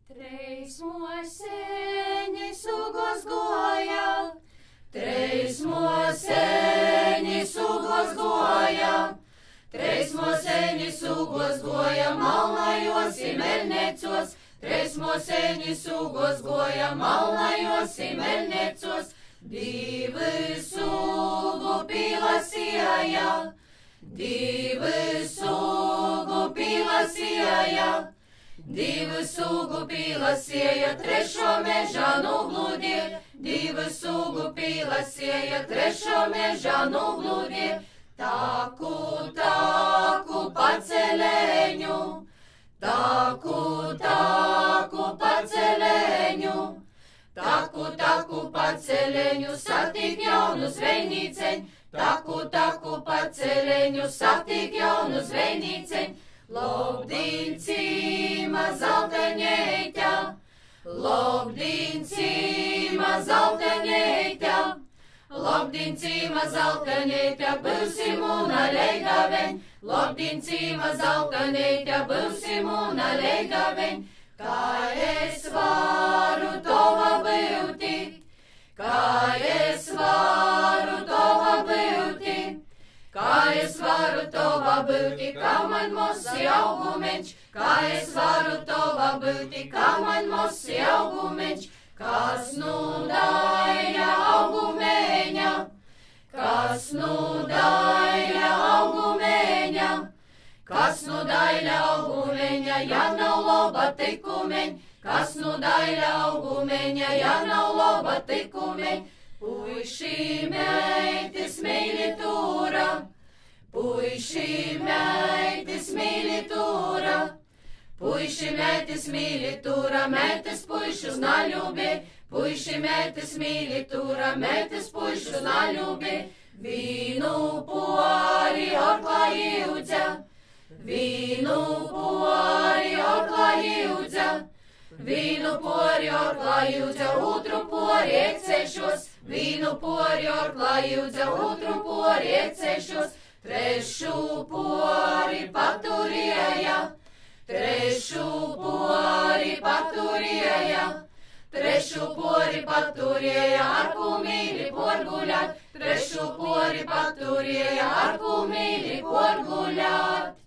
Treis moseņi sugos goja, treis moseņi sugos goja, treis moseņi sugos goja, malnajos I meļnecos, treis moseņi sugos goja, malnajos I meļnecos, divi sugu pilasīja, divi sugu pilasīja. Divu sugu pilasīja, trešo mežā nugludie, divu sugu pilasīja, trešo mežā nugludie, taku, taku paceļeņu, taku, taku paceļeņu, taku, taku paceļeņu, satik jaunu zvejnīceņu, taku, taku paceļeņu, satik jaunu zvejnīceņu. Lobdien cīma zeltaņeitā, lobdien cīma zeltaņeitā, lobdien cīma zeltaņeitā, būsim un aleigaveņ, lobdien cīma zeltaņeitā, būsim un aleigaveņ, kā es varu tova būti, kā es varu tova būti. Kā es varu tova būti, kā man mosi augumeņš, kā es varu tova būti, kā man mosi augumeņš, kas nu daļa augumeņa, kas nu daļa augumeņa, kas nu daļa augumeņa, ja nav loba tikumeņ, kas nu daļa augumeņa, ja nav loba tikumeņ. Puiši meitis mīli tūra, puiši meitis mīli tūra, puiši meitis mīli tūra, meitis puišus naļūbi, puiši meitis mīli tūra, meitis puišus naļūbi, vīnu puori orklā jūdza, vīnu puori orklā jūdza. Vīnu pori orklā jūdza, otru pori ecešos, vīnu pori orklā jūdza, otru pori ecešos, trešu pori paturēja, trešu pori paturēja, trešu pori paturēja, ar kumīli porguļāt, trešu pori paturēja, ar kumīli porguļāt.